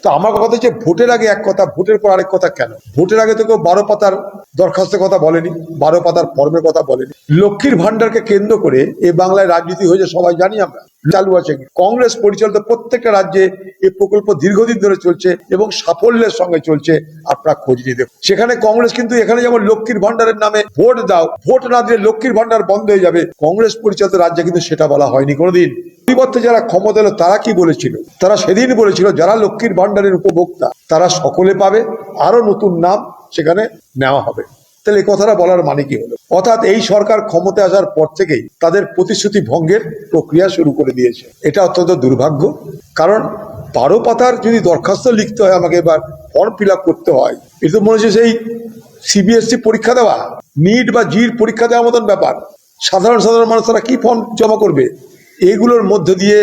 তো আমার কথা হচ্ছে ভোটের আগে এক কথা, ভোটের পর আরেক কথা কেন? ভোটের আগে তো কেউ 12 পাতার দরখাস্তের কথা বলেনি, 12 পাতার ফর্মের কথা বলেনি। লক্ষ্মীর ভান্ডারকে কেন্দ্র করে এই বাংলায় রাজনীতি হয়েছে সবাই জানি আমরা। চালু আছে কংগ্রেস পরিচালিত প্রত্যেকটা রাজ্যে এই প্রকল্প দীর্ঘদিন ধরে চলছে এবং সাফল্যের সঙ্গে চলছে। আপনারা খোঁজ নিয়ে দেখুন, সেখানে কংগ্রেস কিন্তু এখানে যেমন লক্ষ্মীর ভান্ডারের নামে ভোট দাও, ভোট না দিলে লক্ষ্মীর ভান্ডার বন্ধ হয়ে যাবে, কংগ্রেস পরিচালিত রাজ্যে কিন্তু সেটা বলা হয়নি কোনোদিন। পরিবর্তে যারা ক্ষমতা এলো তারা কি বলেছিল? তারা সেদিন বলেছিল যারা লক্ষ্মীর ভান্ডারের উপভোক্তা তারা সকলে পাবে, আরো নতুন নাম সেখানে নেওয়া হবে। তাহলে এই কথাটা বলার মানে কি হলো? অর্থাৎ এই সরকার ক্ষমতায় আসার পর থেকেই তাদের প্রতিশ্রুতি ভঙ্গের প্রক্রিয়া শুরু করে দিয়েছে। এটা অত্যন্ত দুর্ভাগ্য, কারণ 12 পাতার যদি দরখাস্ত লিখতে হয়, আমাকে এবার ফর্ম ফিল আপ করতে হয়, এটা মনে হচ্ছে সেই সিবিএসসি পরীক্ষা দেওয়া, নিট বা জির পরীক্ষা দেওয়ার মতন ব্যাপার। সাধারণ মানুষ তারা কি ফর্ম জমা করবে? এইগুলোর মধ্য দিয়ে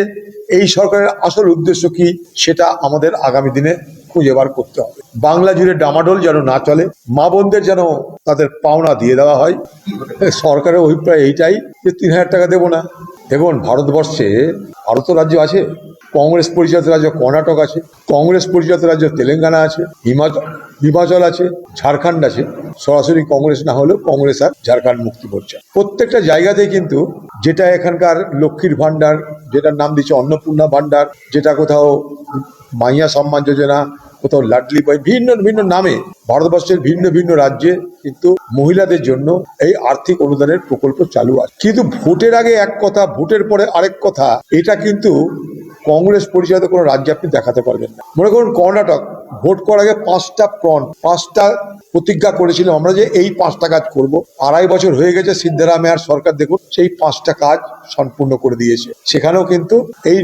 এই সরকারের আসল উদ্দেশ্য কি সেটা আমাদের আগামী দিনে খুঁজে বার করতে হবে। বাংলা জুড়ে ডামাডোল যেন না চলে, মা বোনদের যেন তাদের পাওনা দিয়ে দেওয়া হয়। সরকারের অভিপ্রায় এইটাই যে 3000 টাকা দেবো না। দেখুন, ভারতবর্ষে আরো তো রাজ্য আছে, কংগ্রেস পরিচালিত রাজ্য কর্ণাটক আছে, কংগ্রেস পরিচালিত রাজ্য তেলেঙ্গানা আছে, হিমাচল আছে, ঝাড়খণ্ড আছে। সরাসরি কংগ্রেস না হলেও কংগ্রেস আর ঝাড়খণ্ড মুক্তি মোর্চা, প্রত্যেকটা জায়গাতেই কিন্তু যেটা এখানকার লক্ষ্মীর ভান্ডার, যেটার নাম দিচ্ছে অন্নপূর্ণা ভান্ডার, যেটা কোথাও মাইয়া সম্মান যোজনা, কোথাও লাডলি বই, ভিন্ন ভিন্ন নামে ভারতবর্ষের ভিন্ন ভিন্ন রাজ্যে কিন্তু মহিলাদের জন্য এই আর্থিক অনুদানের প্রকল্প চালু আছে। কিন্তু ভোটের আগে এক কথা, ভোটের পরে আরেক কথা, এটা কিন্তু কংগ্রেস পরিচালিত কোনো রাজ্যে আপনি দেখাতে পারবেন না। মনে করুন কর্ণাটক, ভোট করার আগে 5টা প্রতিজ্ঞা করেছিল আমরা যে এই 5টা কাজ করব। 2.5 বছর হয়ে গেছে সিদ্ধরামাইয়ার সরকার, দেখুন সেই 5টা কাজ সম্পূর্ণ করে দিয়েছে। সেখানেও কিন্তু এই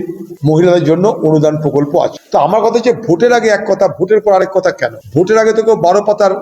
মহিলাদের জন্য অনুদান প্রকল্প আছে। তো আমার কথা হচ্ছে ভোটের আগে এক কথা, ভোটের পর আরেক কথা কেন? ভোটের আগে তো কেউ 12 পাতার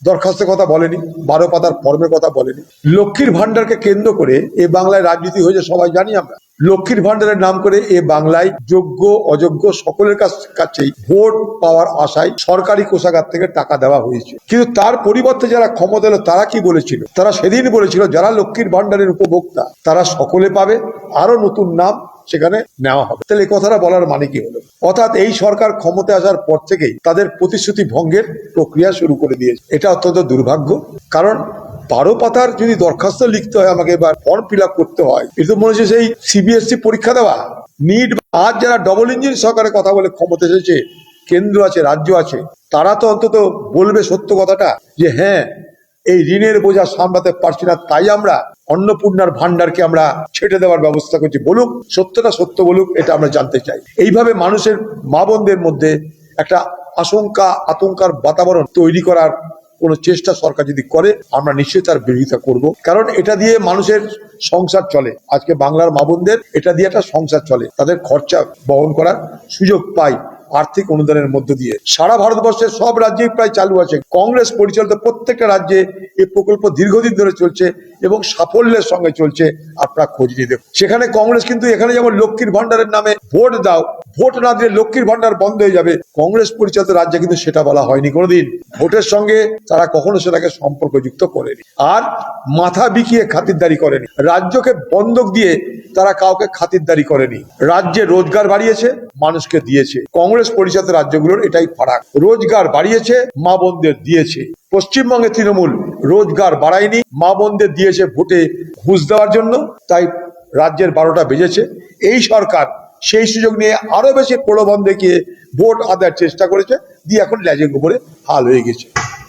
দরখাস্তের কথা বলেনি, 12 পাতার ফর্মের কথা বলেনি। লক্ষ্মীর ভান্ডারকে কেন্দ্র করে এই বাংলায় রাজনীতি হয়েছে সবাই জানি আমরা। লক্ষ্মীর ভান্ডারের নাম করে এ বাংলায় যোগ্য অযোগ্য সকলের কাছেই ভোট পাওয়ার আশায় সরকারি কোষাগার থেকে টাকা দেওয়া হয়েছে। কিন্তু তার পরিবর্তে যারা ক্ষমতা এলো তারা কি বলেছিল? তারা সেদিন বলেছিল যারা লক্ষ্মীর ভান্ডারের উপভোক্তা তারা সকলে পাবে, আরো নতুন নাম সেখানে নেওয়া হবে। তাহলে এই কথাটা বলার মানে কি হলো? অর্থাৎ এই সরকার ক্ষমতায় আসার পর থেকেই তাদের প্রতিশ্রুতি ভঙ্গের প্রক্রিয়া শুরু করে দিয়েছে। এটা অত্যন্ত দুর্ভাগ্য, কারণ 12 পাতার যদি দরখাস্ত লিখতে হয়, আমাকে এবার ফর্ম ফিল আপ করতে হয়, এটা মনে হচ্ছে সেই সিবিএসসি পরীক্ষা দেওয়া, নিট। আজ যারা ডবল ইঞ্জিন সরকারের কথা বলে ক্ষমতা এসেছে, কেন্দ্র আছে রাজ্য আছে, তারা তো অন্তত বলবে সত্য কথাটা যে হ্যাঁ এই ঋণের বোঝা সামলাতে পারছি না, তাই আমরা অন্নপূর্ণার ভান্ডারকে আমরা ছেটে দেওয়ার ব্যবস্থা করছি। বলুক, সত্যটা সত্য বলুক, এটা আমরা জানতে চাই। এইভাবে মানুষের, মা বোনদের মধ্যে একটা আশঙ্কা আতঙ্কার বাতাবরণ তৈরি করার কোন চেষ্টা সরকার যদি করে, আমরা নিশ্চয়ই তার বিরোধিতা করব। কারণ এটা দিয়ে মানুষের সংসার চলে। আজকে বাংলার মা বোনদের এটা দিয়ে একটা সংসার চলে, তাদের খরচা বহন করার সুযোগ পায় আর্থিক অনুদানের মধ্য দিয়ে। সারা ভারতবর্ষের সব রাজ্যেই প্রায় চালু আছে। কংগ্রেস পরিচালিত প্রত্যেকটা রাজ্যে এই প্রকল্প দীর্ঘদিন ধরে চলছে এবং সাফল্যের সঙ্গে চলছে। আপনারা খোঁজ নিয়ে দেখুন, সেখানে কংগ্রেস কিন্তু এখানে যেমন লক্ষ্মীর ভান্ডারের নামে ভোট দাও, ভোট না দিলে লক্ষ্মীর ভান্ডার বন্ধ হয়ে যাবে, কংগ্রেস পরিচালিত রাজ্যে কিন্তু সেটা বলা হয়নি কোনোদিন। ভোটের সঙ্গে তারা কখনো সেটাকে সম্পর্কযুক্ত করেনি, আর মাথা বিকিয়ে খাতিরদারি করেনি। রাজ্যকে বন্ধক দিয়ে তারা কাউকে খাতিরদারি করেনি। রাজ্যে রোজগার বাড়িয়েছে, মানুষকে দিয়েছে। কংগ্রেস পরিচালিত রাজ্যগুলোর এটাই ফারাক, রোজগার বাড়িয়েছে, মা বোনদের দিয়েছে। পশ্চিমবঙ্গে তৃণমূল রোজগার বাড়ায়নি, মা বোনদের দিয়েছে ভোটে ঘুষ দেওয়ার জন্য, তাই রাজ্যের 12টা বেজেছে। এই সরকার সেই সুযোগ নিয়ে আরো বেশি প্রলোভন দেখিয়ে ভোট আদায়ের চেষ্টা করেছে, দিয়ে এখন লেজের উপরে হাল হয়ে গেছে।